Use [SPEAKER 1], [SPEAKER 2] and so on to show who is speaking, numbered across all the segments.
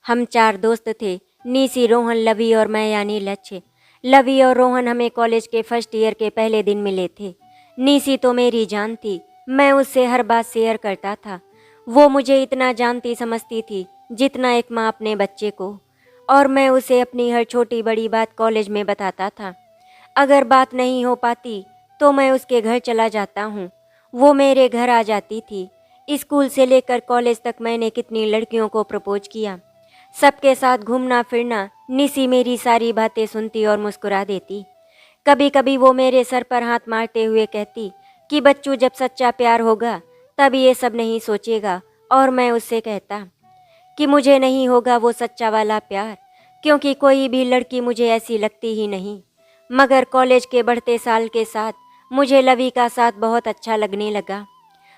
[SPEAKER 1] हम 4 दोस्त थे, निशी, रोहन, लवी और मैं यानी लक्ष्य। लवी और रोहन हमें कॉलेज के फर्स्ट ईयर के पहले दिन मिले थे। निशी तो मेरी जान थी, मैं उससे हर बात शेयर करता था। वो मुझे इतना जानती समझती थी जितना एक माँ अपने बच्चे को, और मैं उसे अपनी हर छोटी बड़ी बात कॉलेज में बताता था। अगर बात नहीं हो पाती तो मैं उसके घर चला जाता हूँ, वो मेरे घर आ जाती थी। स्कूल से लेकर कॉलेज तक मैंने कितनी लड़कियों को प्रपोज किया। सबके साथ घूमना फिरना, निशी मेरी सारी बातें सुनती और मुस्कुरा देती। कभी कभी वो मेरे सर पर हाथ मारते हुए कहती कि बच्चू, जब सच्चा प्यार होगा तब ये सब नहीं सोचेगा। और मैं उससे कहता कि मुझे नहीं होगा वो सच्चा वाला प्यार, क्योंकि कोई भी लड़की मुझे ऐसी लगती ही नहीं। मगर कॉलेज के बढ़ते साल के साथ मुझे लवी का साथ बहुत अच्छा लगने लगा।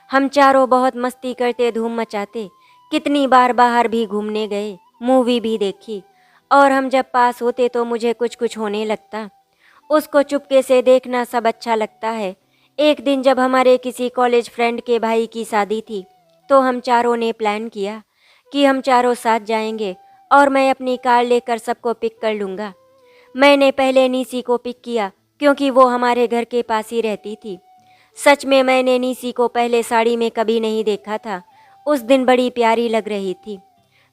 [SPEAKER 1] हम चारों बहुत मस्ती करते, धूम मचाते, कितनी बार बाहर भी घूमने गए, मूवी भी देखी। और हम जब पास होते तो मुझे कुछ कुछ होने लगता। उसको चुपके से देखना सब अच्छा लगता है। एक दिन जब हमारे किसी कॉलेज फ्रेंड के भाई की शादी थी तो हम चारों ने प्लान किया कि हम चारों साथ जाएंगे और मैं अपनी कार लेकर सबको पिक कर लूँगा। मैंने पहले निशी को पिक किया क्योंकि वो हमारे घर के पास ही रहती थी। सच में मैंने निशी को पहले साड़ी में कभी नहीं देखा था। उस दिन बड़ी प्यारी लग रही थी।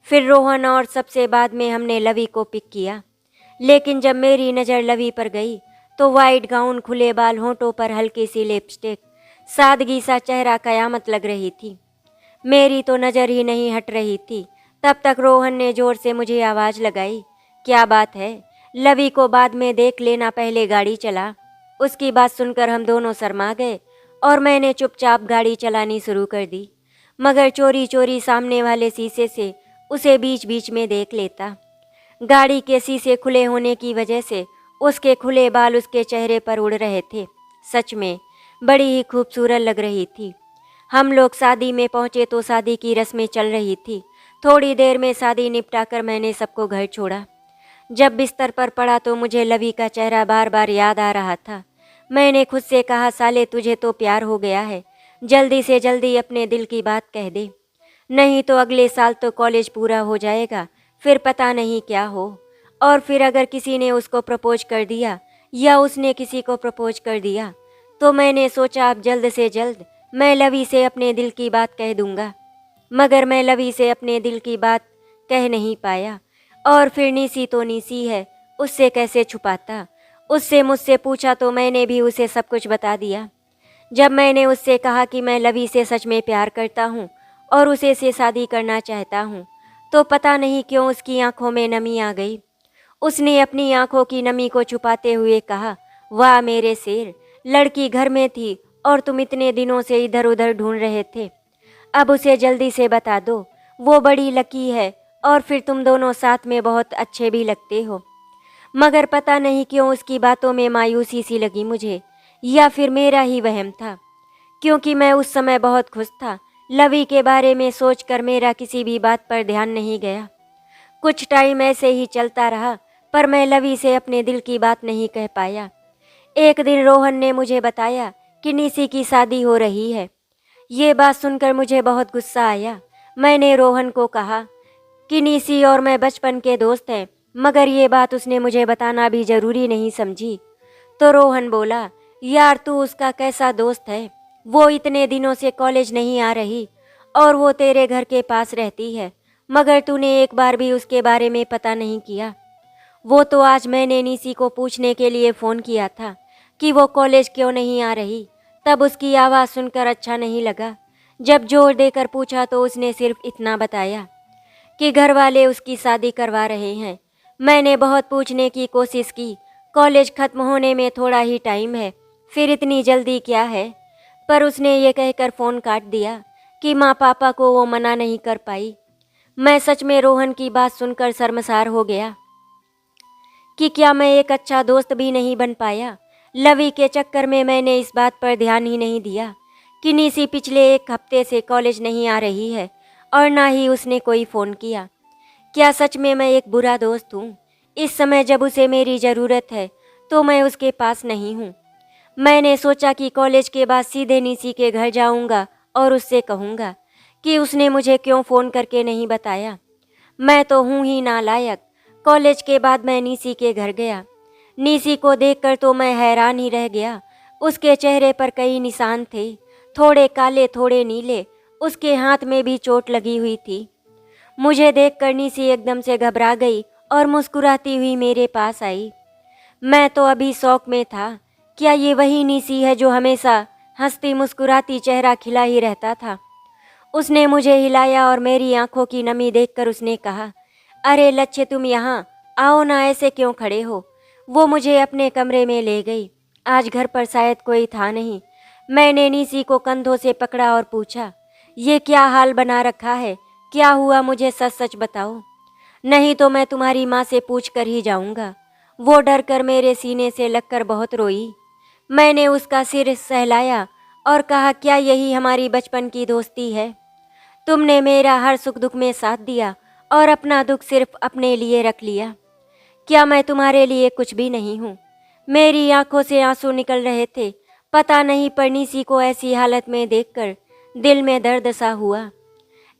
[SPEAKER 1] फिर रोहन और सबसे बाद में हमने लवी को पिक किया। लेकिन जब मेरी नज़र लवी पर गई तो वाइट गाउन, खुले बाल, होंठों पर हल्की सी लिपस्टिक, सादगी सा चेहरा कयामत लग रही थी। मेरी तो नज़र ही नहीं हट रही थी। तब तक रोहन ने ज़ोर से मुझे आवाज़ लगाई, क्या बात है? लवी को बाद में देख लेना, पहले गाड़ी चला। उसकी बात सुनकर हम दोनों शर्मा गए और मैंने चुपचाप गाड़ी चलानी शुरू कर दी। मगर चोरी चोरी सामने वाले शीशे से उसे बीच बीच में देख लेता। गाड़ी के शीशे खुले होने की वजह से उसके खुले बाल उसके चेहरे पर उड़ रहे थे। सच में बड़ी ही खूबसूरत लग रही थी। हम लोग शादी में पहुंचे तो शादी की रस्में चल रही थी। थोड़ी देर में शादी निपटाकर मैंने सबको घर छोड़ा। जब बिस्तर पर पड़ा तो मुझे लवी का चेहरा बार बार याद आ रहा था। मैंने खुद से कहा, साले तुझे तो प्यार हो गया है, जल्दी से जल्दी अपने दिल की बात कह दे, नहीं तो अगले साल तो कॉलेज पूरा हो जाएगा, फिर पता नहीं क्या हो। और फिर अगर किसी ने उसको प्रपोज कर दिया या उसने किसी को प्रपोज कर दिया तो मैंने सोचा अब जल्द से जल्द मैं लवी से अपने दिल की बात कह दूंगा। मगर मैं लवी से अपने दिल की बात कह नहीं पाया। और फिर निशी तो निशी है, उससे कैसे छुपाता। उससे मुझसे पूछा तो मैंने भी उसे सब कुछ बता दिया। जब मैंने उससे कहा कि मैं लवी से सच में प्यार करता हूँ और उसे से शादी करना चाहता हूँ, तो पता नहीं क्यों उसकी आंखों में नमी आ गई। उसने अपनी आंखों की नमी को छुपाते हुए कहा, वाह मेरे शेर, लड़की घर में थी और तुम इतने दिनों से इधर उधर ढूंढ रहे थे। अब उसे जल्दी से बता दो, वो बड़ी लकी है और फिर तुम दोनों साथ में बहुत अच्छे भी लगते हो। मगर पता नहीं क्यों उसकी बातों में मायूसी सी लगी मुझे, या फिर मेरा ही वहम था, क्योंकि मैं उस समय बहुत खुश था। लवी के बारे में सोचकर मेरा किसी भी बात पर ध्यान नहीं गया। कुछ टाइम ऐसे ही चलता रहा, पर मैं लवी से अपने दिल की बात नहीं कह पाया। एक दिन रोहन ने मुझे बताया कि निशी की शादी हो रही है। ये बात सुनकर मुझे बहुत गुस्सा आया। मैंने रोहन को कहा कि निशी और मैं बचपन के दोस्त हैं, मगर ये बात उसने मुझे बताना भी ज़रूरी नहीं समझी। तो रोहन बोला, यार तू उसका कैसा दोस्त है? वो इतने दिनों से कॉलेज नहीं आ रही और वो तेरे घर के पास रहती है, मगर तूने एक बार भी उसके बारे में पता नहीं किया। वो तो आज मैंने निशी को पूछने के लिए फ़ोन किया था कि वो कॉलेज क्यों नहीं आ रही, तब उसकी आवाज़ सुनकर अच्छा नहीं लगा। जब जोर देकर पूछा तो उसने सिर्फ इतना बताया कि घर वाले उसकी शादी करवा रहे हैं। मैंने बहुत पूछने की कोशिश की, कॉलेज ख़त्म होने में थोड़ा ही टाइम है, फिर इतनी जल्दी क्या है? पर उसने ये कहकर फ़ोन काट दिया कि माँ पापा को वो मना नहीं कर पाई। मैं सच में रोहन की बात सुनकर शर्मसार हो गया कि क्या मैं एक अच्छा दोस्त भी नहीं बन पाया। लवी के चक्कर में मैंने इस बात पर ध्यान ही नहीं दिया कि निशी पिछले एक हफ्ते से कॉलेज नहीं आ रही है और ना ही उसने कोई फ़ोन किया। क्या सच में मैं एक बुरा दोस्त हूँ? इस समय जब उसे मेरी ज़रूरत है तो मैं उसके पास नहीं हूँ। मैंने सोचा कि कॉलेज के बाद सीधे निशी के घर जाऊँगा और उससे कहूँगा कि उसने मुझे क्यों फ़ोन करके नहीं बताया। मैं तो हूँ ही नालायक। कॉलेज के बाद मैं नीसी के घर गया। नीसी को देखकर तो मैं हैरान ही रह गया। उसके चेहरे पर कई निशान थे, थोड़े काले थोड़े नीले। उसके हाथ में भी चोट लगी हुई थी। मुझे देखकर नीसी एकदम से घबरा गई और मुस्कुराती हुई मेरे पास आई। मैं तो अभी शौक में था। क्या ये वही नीसी है जो हमेशा हंसती मुस्कुराती चेहरा खिला ही रहता था? उसने मुझे हिलाया और मेरी आंखों की नमी देखकर उसने कहा, अरे लच्छे, तुम यहाँ आओ ना, ऐसे क्यों खड़े हो? वो मुझे अपने कमरे में ले गई। आज घर पर शायद कोई था नहीं। मैंने नीसी को कंधों से पकड़ा और पूछा, ये क्या हाल बना रखा है? क्या हुआ, मुझे सच सच बताओ, नहीं तो मैं तुम्हारी माँ से पूछ कर ही जाऊँगा। वो डर कर मेरे सीने से लगकर बहुत रोई। मैंने उसका सिर सहलाया और कहा, क्या यही हमारी बचपन की दोस्ती है? तुमने मेरा हर सुख दुख में साथ दिया और अपना दुख सिर्फ अपने लिए रख लिया। क्या मैं तुम्हारे लिए कुछ भी नहीं हूँ? मेरी आंखों से आंसू निकल रहे थे। पता नहीं पर नीसी को ऐसी हालत में देखकर दिल में दर्द सा हुआ।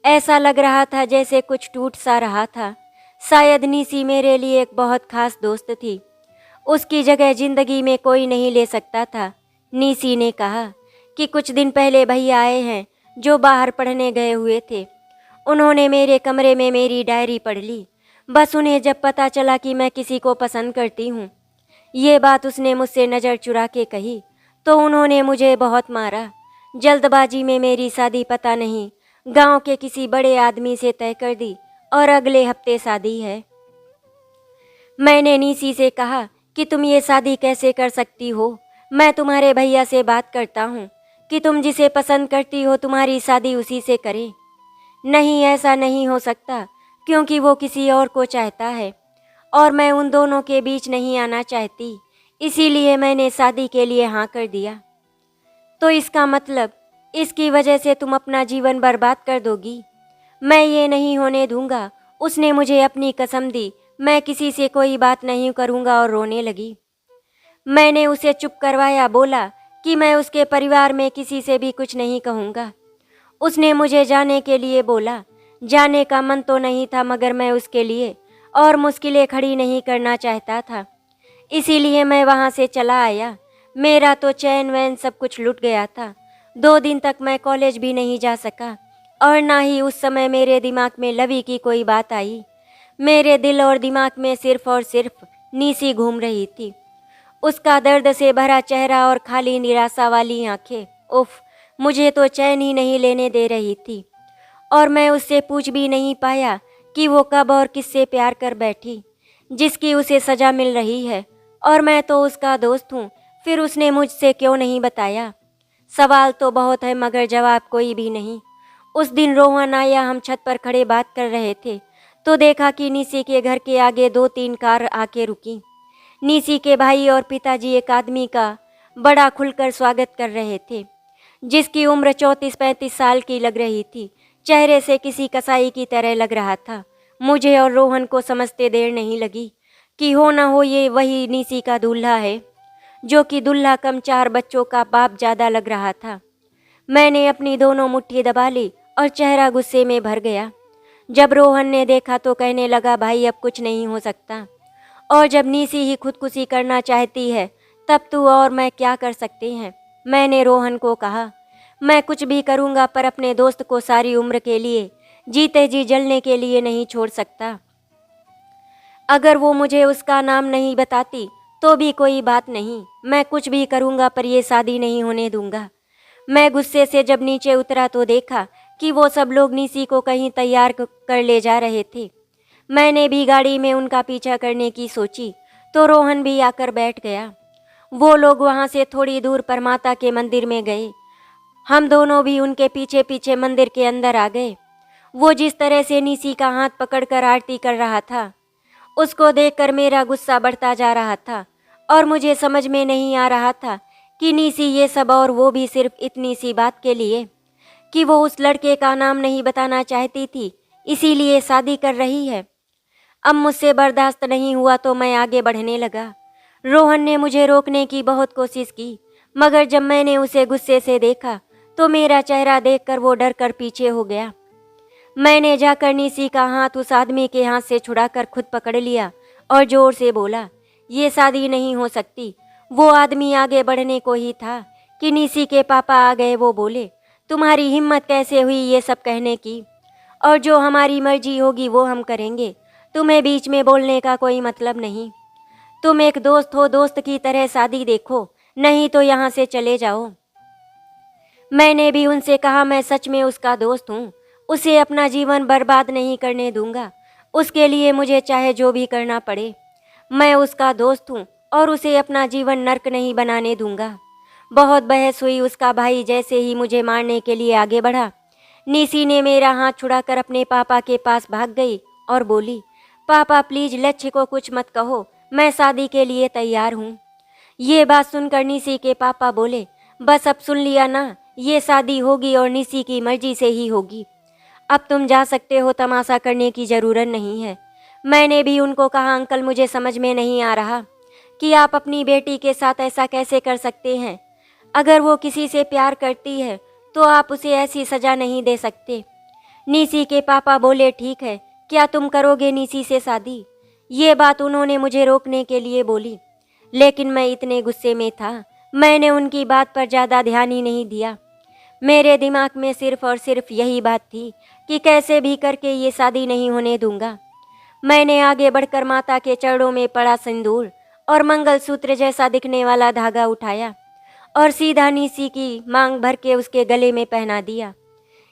[SPEAKER 1] ऐसा लग रहा था जैसे कुछ टूट सा रहा था। शायद नीसी मेरे लिए एक बहुत खास दोस्त थी। उसकी जगह जिंदगी में कोई नहीं ले सकता था। नीसी ने कहा कि कुछ दिन पहले भैया आए हैं जो बाहर पढ़ने गए हुए थे। उन्होंने मेरे कमरे में मेरी डायरी पढ़ ली। बस उन्हें जब पता चला कि मैं किसी को पसंद करती हूँ, ये बात उसने मुझसे नज़र चुरा के कही, तो उन्होंने मुझे बहुत मारा। जल्दबाजी में मेरी शादी पता नहीं गांव के किसी बड़े आदमी से तय कर दी और अगले हफ्ते शादी है। मैंने नीसी से कहा कि तुम ये शादी कैसे कर सकती हो? मैं तुम्हारे भैया से बात करता हूँ कि तुम जिसे पसंद करती हो तुम्हारी शादी उसी से करें। नहीं, ऐसा नहीं हो सकता, क्योंकि वो किसी और को चाहता है और मैं उन दोनों के बीच नहीं आना चाहती। इसीलिए मैंने शादी के लिए हाँ कर दिया। तो इसका मतलब इसकी वजह से तुम अपना जीवन बर्बाद कर दोगी? मैं ये नहीं होने दूंगा। उसने मुझे अपनी कसम दी, मैं किसी से कोई बात नहीं करूंगा, और रोने लगी। मैंने उसे चुप करवाया, बोला कि मैं उसके परिवार में किसी से भी कुछ नहीं कहूँगा। उसने मुझे जाने के लिए बोला। जाने का मन तो नहीं था, मगर मैं उसके लिए और मुश्किलें खड़ी नहीं करना चाहता था। इसीलिए मैं वहाँ से चला आया। मेरा तो चैन वैन सब कुछ लुट गया था। 2 दिन तक मैं कॉलेज भी नहीं जा सका और ना ही उस समय मेरे दिमाग में लवी की कोई बात आई। मेरे दिल और दिमाग में सिर्फ और सिर्फ नीसी घूम रही थी। उसका दर्द से भरा चेहरा और खाली निराशा वाली आंखें, उफ, मुझे तो चैन ही नहीं लेने दे रही थी। और मैं उससे पूछ भी नहीं पाया कि वो कब और किससे प्यार कर बैठी, जिसकी उसे सज़ा मिल रही है। और मैं तो उसका दोस्त हूँ, फिर उसने मुझसे क्यों नहीं बताया? सवाल तो बहुत है मगर जवाब कोई भी नहीं। उस दिन रोहन आया, हम छत पर खड़े बात कर रहे थे तो देखा कि नीसी के घर के आगे 2-3 कार आके रुकी। नीसी के भाई और पिताजी एक आदमी का बड़ा खुलकर स्वागत कर रहे थे, जिसकी उम्र 34-35 साल की लग रही थी। चेहरे से किसी कसाई की तरह लग रहा था। मुझे और रोहन को समझते देर नहीं लगी कि हो न हो ये वही नीसी का दूल्हा है, जो कि दूल्हा कम 4 बच्चों का बाप ज़्यादा लग रहा था। मैंने अपनी दोनों मुट्ठी दबा ली और चेहरा गुस्से में भर गया। जब रोहन ने देखा तो कहने लगा, भाई अब कुछ नहीं हो सकता, और जब नीसी ही खुदकुशी करना चाहती है तब तू और मैं क्या कर सकते हैं? मैंने रोहन को कहा, मैं कुछ भी करूँगा पर अपने दोस्त को सारी उम्र के लिए जीते जी जलने के लिए नहीं छोड़ सकता। अगर वो मुझे उसका नाम नहीं बताती तो भी कोई बात नहीं, मैं कुछ भी करूँगा पर ये शादी नहीं होने दूँगा। मैं गुस्से से जब नीचे उतरा तो देखा कि वो सब लोग नीसी को कहीं तैयार कर ले जा रहे थे। मैंने भी गाड़ी में उनका पीछा करने की सोची तो रोहन भी आकर बैठ गया। वो लोग वहाँ से थोड़ी दूर पर माता के मंदिर में गए। हम दोनों भी उनके पीछे पीछे मंदिर के अंदर आ गए। वो जिस तरह से नीसी का हाथ पकड़कर आरती कर रहा था, उसको देखकर मेरा गुस्सा बढ़ता जा रहा था और मुझे समझ में नहीं आ रहा था कि नीसी ये सब और वो भी सिर्फ इतनी सी बात के लिए कि वो उस लड़के का नाम नहीं बताना चाहती थी, इसीलिए शादी कर रही है। अब मुझसे बर्दाश्त नहीं हुआ तो मैं आगे बढ़ने लगा। रोहन ने मुझे रोकने की बहुत कोशिश की, मगर जब मैंने उसे गुस्से से देखा तो मेरा चेहरा देखकर वो डर कर पीछे हो गया। मैंने जाकर निसी का हाथ उस आदमी के हाथ से छुड़ाकर खुद पकड़ लिया और जोर से बोला, ये शादी नहीं हो सकती। वो आदमी आगे बढ़ने को ही था कि निसी के पापा आ गए। वो बोले, तुम्हारी हिम्मत कैसे हुई ये सब कहने की? और जो हमारी मर्जी होगी वो हम करेंगे, तुम्हें बीच में बोलने का कोई मतलब नहीं। तुम एक दोस्त हो, दोस्त की तरह शादी देखो, नहीं तो यहाँ से चले जाओ। मैंने भी उनसे कहा, मैं सच में उसका दोस्त हूँ, उसे अपना जीवन बर्बाद नहीं करने दूंगा। उसके लिए मुझे चाहे जो भी करना पड़े। मैं उसका दोस्त हूँ और उसे अपना जीवन नर्क नहीं बनाने दूंगा। बहुत बहस हुई। उसका भाई जैसे ही मुझे मारने के लिए आगे बढ़ा, निसी ने मेरा हाथ छुड़ाकर अपने पापा के पास भाग गई और बोली, पापा प्लीज लक्ष्य को कुछ मत कहो, मैं शादी के लिए तैयार हूँ। ये बात सुनकर निसी के पापा बोले, बस अब सुन लिया ना, ये शादी होगी और निसी की मर्जी से ही होगी। अब तुम जा सकते हो, तमाशा करने की ज़रूरत नहीं है। मैंने भी उनको कहा, अंकल मुझे समझ में नहीं आ रहा कि आप अपनी बेटी के साथ ऐसा कैसे कर सकते हैं। अगर वो किसी से प्यार करती है तो आप उसे ऐसी सज़ा नहीं दे सकते। निसी के पापा बोले, ठीक है, क्या तुम करोगे निसी से शादी? ये बात उन्होंने मुझे रोकने के लिए बोली, लेकिन मैं इतने गुस्से में था, मैंने उनकी बात पर ज़्यादा ध्यान ही नहीं दिया। मेरे दिमाग में सिर्फ और सिर्फ यही बात थी कि कैसे भी करके ये शादी नहीं होने दूंगा। मैंने आगे बढ़कर माता के चरणों में पड़ा सिंदूर और मंगलसूत्र जैसा दिखने वाला धागा उठाया और सीधा निसी की मांग भर के उसके गले में पहना दिया।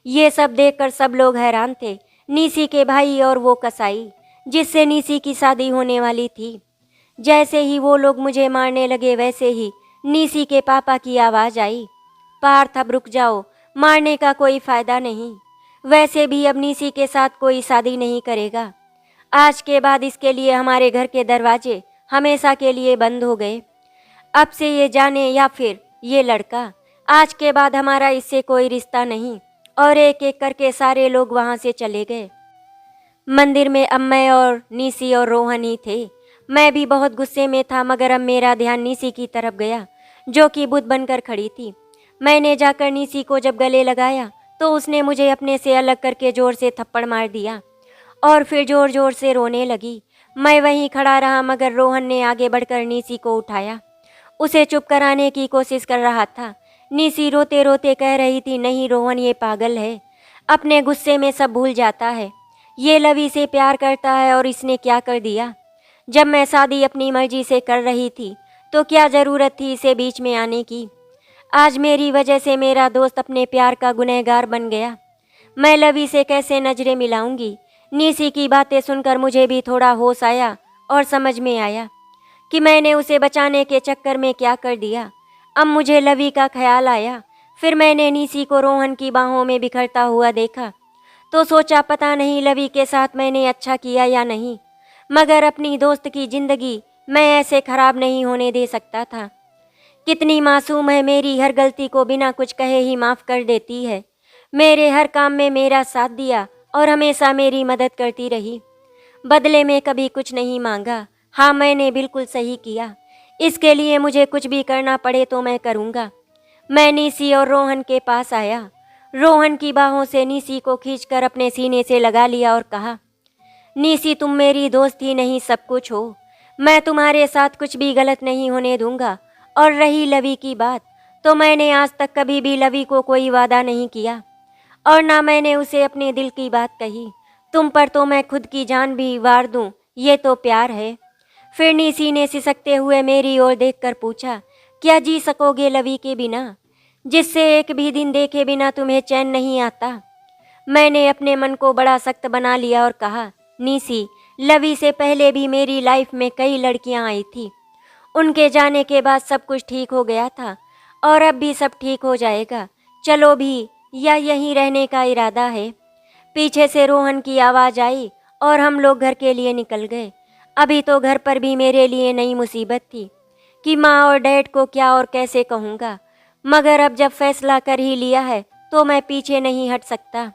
[SPEAKER 1] ये सब देखकर सब लोग हैरान थे, निसी के भाई और वो कसाई जिससे निसी की शादी होने वाली थी। जैसे ही वो लोग मुझे मारने लगे, वैसे ही निसी के पापा की आवाज़ आई, पार्थ अब रुक जाओ, मारने का कोई फ़ायदा नहीं। वैसे भी अब निसी के साथ कोई शादी नहीं करेगा। आज के बाद इसके लिए हमारे घर के दरवाजे हमेशा के लिए बंद हो गए। अब से ये जाने या फिर ये लड़का, आज के बाद हमारा इससे कोई रिश्ता नहीं। और एक एक करके सारे लोग वहाँ से चले गए। मंदिर में अब मैं और निसी और रोहन ही थे। मैं भी बहुत गुस्से में था, मगर अब मेरा ध्यान निसी की तरफ गया जो कि बुत बनकर खड़ी थी। मैंने जाकर निसी को जब गले लगाया तो उसने मुझे अपने से अलग करके जोर से थप्पड़ मार दिया और फिर जोर जोर से रोने लगी। मैं वहीं खड़ा रहा, मगर रोहन ने आगे बढ़कर निसी को उठाया, उसे चुप कराने की कोशिश कर रहा था। निसी रोते रोते कह रही थी, नहीं रोहन, ये पागल है, अपने गुस्से में सब भूल जाता है। ये लवी से प्यार करता है और इसने क्या कर दिया? जब मैं शादी अपनी मर्जी से कर रही थी तो क्या ज़रूरत थी इसे बीच में आने की? आज मेरी वजह से मेरा दोस्त अपने प्यार का गुनहगार बन गया। मैं लवी से कैसे नज़रें मिलाऊंगी? निसी की बातें सुनकर मुझे भी थोड़ा होश आया और समझ में आया कि मैंने उसे बचाने के चक्कर में क्या कर दिया। अब मुझे लवी का ख्याल आया। फिर मैंने निसी को रोहन की बाहों में बिखरता हुआ देखा तो सोचा, पता नहीं लवी के साथ मैंने अच्छा किया या नहीं, मगर अपनी दोस्त की ज़िंदगी मैं ऐसे ख़राब नहीं होने दे सकता था। कितनी मासूम है, मेरी हर गलती को बिना कुछ कहे ही माफ़ कर देती है। मेरे हर काम में मेरा साथ दिया और हमेशा मेरी मदद करती रही। बदले में कभी कुछ नहीं मांगा। हाँ, मैंने बिल्कुल सही किया। इसके लिए मुझे कुछ भी करना पड़े तो मैं करूँगा। मैं निसी और रोहन के पास आया। रोहन की बाहों से निसी को खींचकर अपने सीने से लगा लिया और कहा, निसी तुम मेरी दोस्त ही नहीं सब कुछ हो। मैं तुम्हारे साथ कुछ भी गलत नहीं होने दूंगा। और रही लवी की बात, तो मैंने आज तक कभी भी लवी को कोई वादा नहीं किया और ना मैंने उसे अपने दिल की बात कही। तुम पर तो मैं खुद की जान भी वार दूं, ये तो प्यार है। फिर निसी ने सिसकते हुए मेरी ओर देखकर पूछा, क्या जी सकोगे लवी के बिना, जिससे एक भी दिन देखे बिना तुम्हें चैन नहीं आता? मैंने अपने मन को बड़ा सख्त बना लिया और कहा, निसी, लवी से पहले भी मेरी लाइफ में कई लड़कियां आई थी। उनके जाने के बाद सब कुछ ठीक हो गया था और अब भी सब ठीक हो जाएगा। चलो भी, या यहीं रहने का इरादा है? पीछे से रोहन की आवाज़ आई और हम लोग घर के लिए निकल गए। अभी तो घर पर भी मेरे लिए नई मुसीबत थी कि माँ और डैड को क्या और कैसे कहूँगा, मगर अब जब फैसला कर ही लिया है तो मैं पीछे नहीं हट सकता।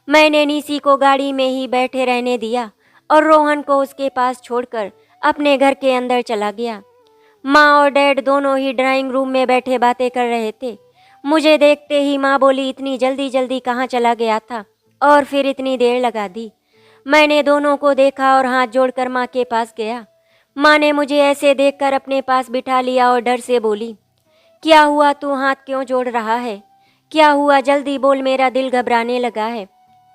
[SPEAKER 1] मैंने निसी को गाड़ी में ही बैठे रहने दिया और रोहन को उसके पास छोड़कर अपने घर के अंदर चला गया। माँ और डैड दोनों ही ड्राइंग रूम में बैठे बातें कर रहे थे। मुझे देखते ही माँ बोली, इतनी जल्दी जल्दी कहाँ चला गया था और फिर इतनी देर लगा दी। मैंने दोनों को देखा और हाथ जोड़कर माँ के पास गया। माँ ने मुझे ऐसे देखकर अपने पास बिठा लिया और डर से बोली, क्या हुआ, तू हाथ क्यों जोड़ रहा है? क्या हुआ, जल्दी बोल, मेरा दिल घबराने लगा है।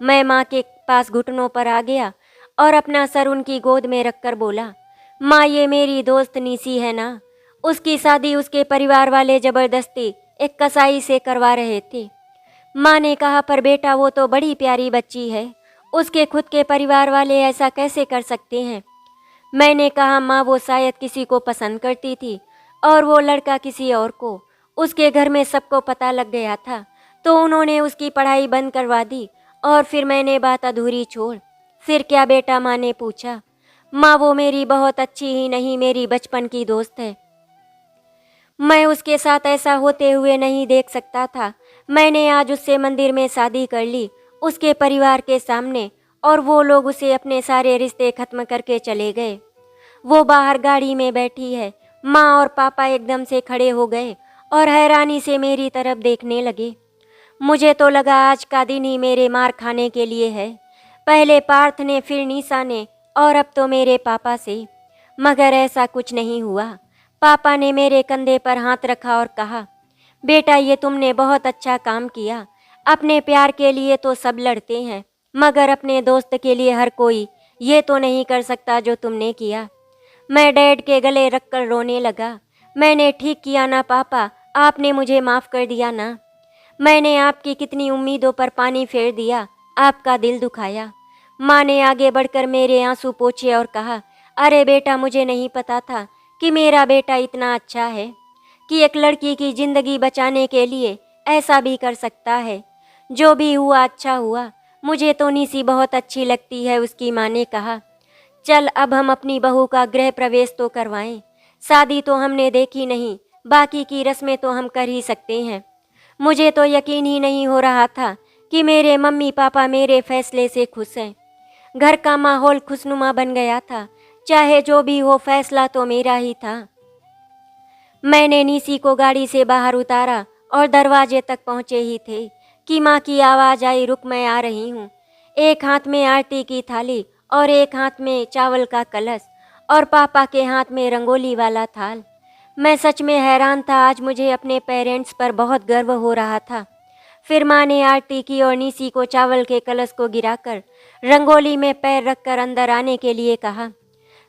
[SPEAKER 1] मैं माँ के पास घुटनों पर आ गया और अपना सर उनकी गोद में रखकर बोला, माँ, ये मेरी दोस्त नीसी है ना, उसकी शादी उसके परिवार वाले जबरदस्ती एक कसाई से करवा रहे थे। माँ ने कहा, पर बेटा वो तो बड़ी प्यारी बच्ची है, उसके खुद के परिवार वाले ऐसा कैसे कर सकते हैं? मैंने कहा, माँ, वो शायद किसी को पसंद करती थी और वो लड़का किसी और को। उसके घर में सबको पता लग गया था तो उन्होंने उसकी पढ़ाई बंद करवा दी और फिर मैंने बात अधूरी छोड़। फिर क्या बेटा? माँ ने पूछा। माँ, वो मेरी बहुत अच्छी ही नहीं, मेरी बचपन की दोस्त है। मैं उसके साथ ऐसा होते हुए नहीं देख सकता था। मैंने आज उससे मंदिर में शादी कर ली, उसके परिवार के सामने, और वो लोग उसे अपने सारे रिश्ते खत्म करके चले गए। वो बाहर गाड़ी में बैठी है। माँ और पापा एकदम से खड़े हो गए और हैरानी से मेरी तरफ देखने लगे। मुझे तो लगा आज का दिन ही मेरे मार खाने के लिए है। पहले पार्थ ने, फिर निशा ने, और अब तो मेरे पापा से। मगर ऐसा कुछ नहीं हुआ। पापा ने मेरे कंधे पर हाथ रखा और कहा, बेटा, ये तुमने बहुत अच्छा काम किया। अपने प्यार के लिए तो सब लड़ते हैं, मगर अपने दोस्त के लिए हर कोई ये तो नहीं कर सकता जो तुमने किया। मैं डैड के गले रखकर रोने लगा। मैंने ठीक किया ना पापा, आपने मुझे माफ़ कर दिया ना। मैंने आपकी कितनी उम्मीदों पर पानी फेर दिया, आपका दिल दुखाया। माँ ने आगे बढ़कर मेरे आंसू पोंछे और कहा, अरे बेटा, मुझे नहीं पता था कि मेरा बेटा इतना अच्छा है, कि एक लड़की की ज़िंदगी बचाने के लिए ऐसा भी कर सकता है। जो भी हुआ अच्छा हुआ। मुझे तो निसी बहुत अच्छी लगती है, उसकी माँ ने कहा। चल, अब हम अपनी बहू का गृह प्रवेश तो करवाएं। शादी तो हमने देखी नहीं, बाकी की रस्में तो हम कर ही सकते हैं। मुझे तो यकीन ही नहीं हो रहा था कि मेरे मम्मी पापा मेरे फैसले से खुश हैं। घर का माहौल खुशनुमा बन गया था। चाहे जो भी हो, फैसला तो मेरा ही था। मैंने निसी को गाड़ी से बाहर उतारा और दरवाजे तक पहुंचे ही थे कि माँ की आवाज़ आई, रुक, मैं आ रही हूँ। एक हाथ में आरती की थाली और एक हाथ में चावल का कलश और पापा के हाथ में रंगोली वाला थाल। मैं सच में हैरान था। आज मुझे अपने पेरेंट्स पर बहुत गर्व हो रहा था। फिर माँ ने आरती की और निसी को चावल के कलश को गिराकर रंगोली में पैर रखकर अंदर आने के लिए कहा।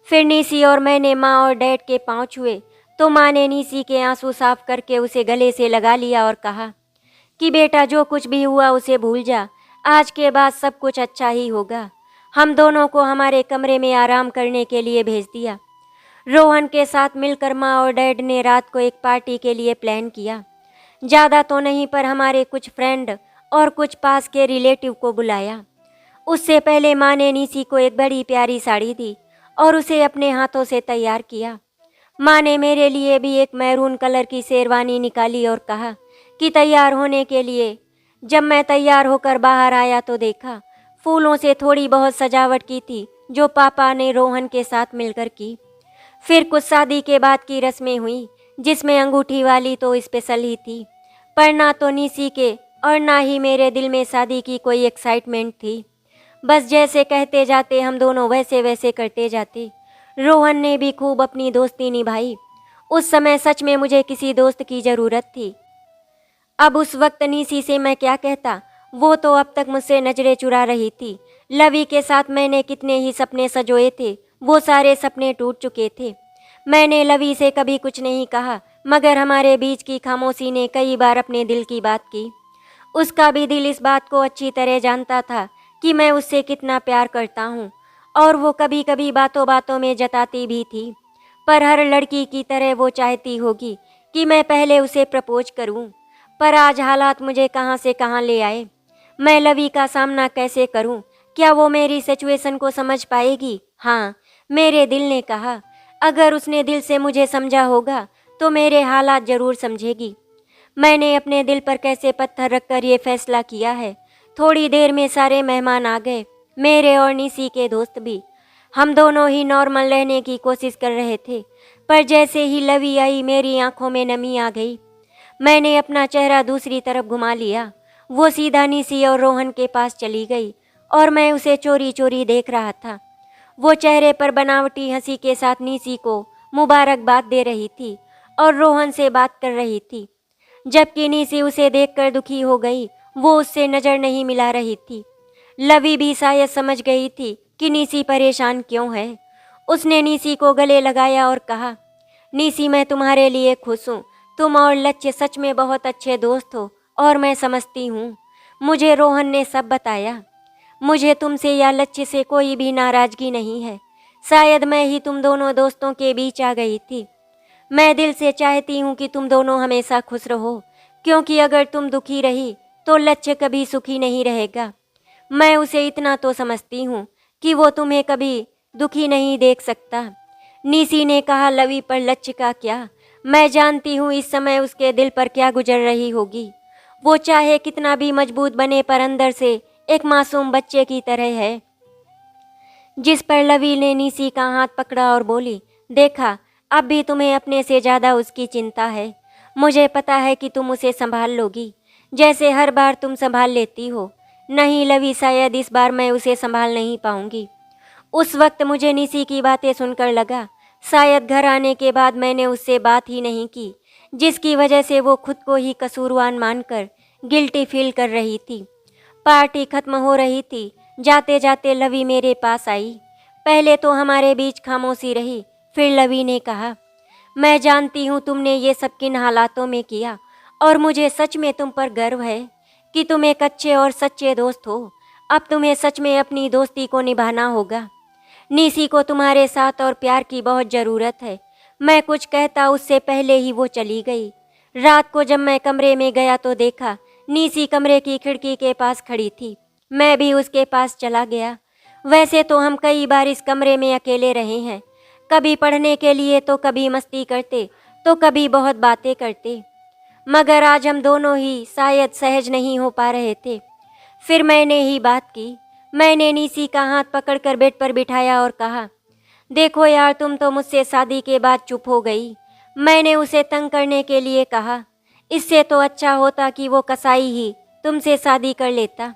[SPEAKER 1] फिर निसी और मैंने माँ और डैड के पाँव छुए तो माँ ने निसी के आंसू साफ करके उसे गले से लगा लिया और कहा कि बेटा, जो कुछ भी हुआ उसे भूल जा। आज के बाद सब कुछ अच्छा ही होगा। हम दोनों को हमारे कमरे में आराम करने के लिए भेज दिया। रोहन के साथ मिलकर माँ और डैड ने रात को एक पार्टी के लिए प्लान किया। ज़्यादा तो नहीं, पर हमारे कुछ फ्रेंड और कुछ पास के रिलेटिव को बुलाया। उससे पहले माँ ने निसी को एक बड़ी प्यारी साड़ी दी और उसे अपने हाथों से तैयार किया। माँ ने मेरे लिए भी एक मैरून कलर की शेरवानी निकाली और कहा कि तैयार होने के लिए। जब मैं तैयार होकर बाहर आया तो देखा फूलों से थोड़ी बहुत सजावट की थी, जो पापा ने रोहन के साथ मिलकर की। फिर कुछ शादी के बाद की रस्में हुई, जिसमें अंगूठी वाली तो स्पेशल ही थी, पर ना तो निसी के और ना ही मेरे दिल में शादी की कोई एक्साइटमेंट थी। बस जैसे कहते जाते हम दोनों वैसे वैसे करते जाते। रोहन ने भी खूब अपनी दोस्ती निभाई। उस समय सच में मुझे किसी दोस्त की ज़रूरत थी। अब उस वक्त निसी से मैं क्या कहता, वो तो अब तक मुझसे नजरें चुरा रही थी। लवी के साथ मैंने कितने ही सपने सजोए थे, वो सारे सपने टूट चुके थे। मैंने लवी से कभी कुछ नहीं कहा, मगर हमारे बीच की खामोशी ने कई बार अपने दिल की बात की। उसका भी दिल इस बात को अच्छी तरह जानता था कि मैं उससे कितना प्यार करता हूँ, और वो कभी कभी बातों बातों में जताती भी थी। पर हर लड़की की तरह वो चाहती होगी कि मैं पहले उसे प्रपोज करूँ। पर आज हालात मुझे कहाँ से कहाँ ले आए। मैं लवी का सामना कैसे करूँ? क्या वो मेरी सिचुएशन को समझ पाएगी? हाँ, मेरे दिल ने कहा, अगर उसने दिल से मुझे समझा होगा तो मेरे हालात ज़रूर समझेगी। मैंने अपने दिल पर कैसे पत्थर रखकर ये फैसला किया है। थोड़ी देर में सारे मेहमान आ गए, मेरे और निसी के दोस्त भी। हम दोनों ही नॉर्मल रहने की कोशिश कर रहे थे, पर जैसे ही लवी आई मेरी आंखों में नमी आ गई। मैंने अपना चेहरा दूसरी तरफ घुमा लिया। वो सीधा निसी और रोहन के पास चली गई और मैं उसे चोरी चोरी देख रहा था। वो चेहरे पर बनावटी हंसी के साथ निसी को मुबारकबाद दे रही थी और रोहन से बात कर रही थी, जबकि निसी उसे देखकर दुखी हो गई। वो उससे नज़र नहीं मिला रही थी। लवी भी शायद समझ गई थी कि निसी परेशान क्यों है। उसने निसी को गले लगाया और कहा, निसी मैं तुम्हारे लिए खुश हूँ। तुम और लक्ष्य सच में बहुत अच्छे दोस्त हो और मैं समझती हूँ। मुझे रोहन ने सब बताया। मुझे तुमसे या लक्ष्य से कोई भी नाराज़गी नहीं है। शायद मैं ही तुम दोनों दोस्तों के बीच आ गई थी। मैं दिल से चाहती हूँ कि तुम दोनों हमेशा खुश रहो, क्योंकि अगर तुम दुखी रही तो लक्ष्य कभी सुखी नहीं रहेगा। मैं उसे इतना तो समझती हूँ कि वो तुम्हें कभी दुखी नहीं देख सकता। निसी ने कहा, लवी पर लक्ष्य का क्या? मैं जानती हूँ इस समय उसके दिल पर क्या गुजर रही होगी। वो चाहे कितना भी मजबूत बने पर अंदर से एक मासूम बच्चे की तरह है। जिस पर लवी ने निसी का हाथ पकड़ा और बोली, देखा, अब भी तुम्हें अपने से ज़्यादा उसकी चिंता है। मुझे पता है कि तुम उसे संभाल लोगी, जैसे हर बार तुम संभाल लेती हो। नहीं लवी, शायद इस बार मैं उसे संभाल नहीं पाऊंगी। उस वक्त मुझे निसी की बातें सुनकर लगा, शायद घर आने के बाद मैंने उससे बात ही नहीं की, जिसकी वजह से वो खुद को ही कसूरवान मानकर गिल्टी फील कर रही थी। पार्टी खत्म हो रही थी। जाते जाते लवी मेरे पास आई। पहले तो हमारे बीच खामोशी रही, फिर लवी ने कहा, मैं जानती हूँ तुमने ये सब किन हालातों में किया और मुझे सच में तुम पर गर्व है कि तुम एक अच्छे और सच्चे दोस्त हो। अब तुम्हें सच में अपनी दोस्ती को निभाना होगा। निसी को तुम्हारे साथ और प्यार की बहुत ज़रूरत है। मैं कुछ कहता उससे पहले ही वो चली गई। रात को जब मैं कमरे में गया तो देखा निसी कमरे की खिड़की के पास खड़ी थी। मैं भी उसके पास चला गया। वैसे तो हम कई बार इस कमरे में अकेले रहे हैं, कभी पढ़ने के लिए तो कभी मस्ती करते तो कभी बहुत बातें करते, मगर आज हम दोनों ही शायद सहज नहीं हो पा रहे थे। फिर मैंने ही बात की। मैंने निसी का हाथ पकड़कर बेड पर बिठाया और कहा, देखो यार, तुम तो मुझसे शादी के बाद चुप हो गई। मैंने उसे तंग करने के लिए कहा। इससे तो अच्छा होता कि वो कसाई ही तुमसे शादी कर लेता।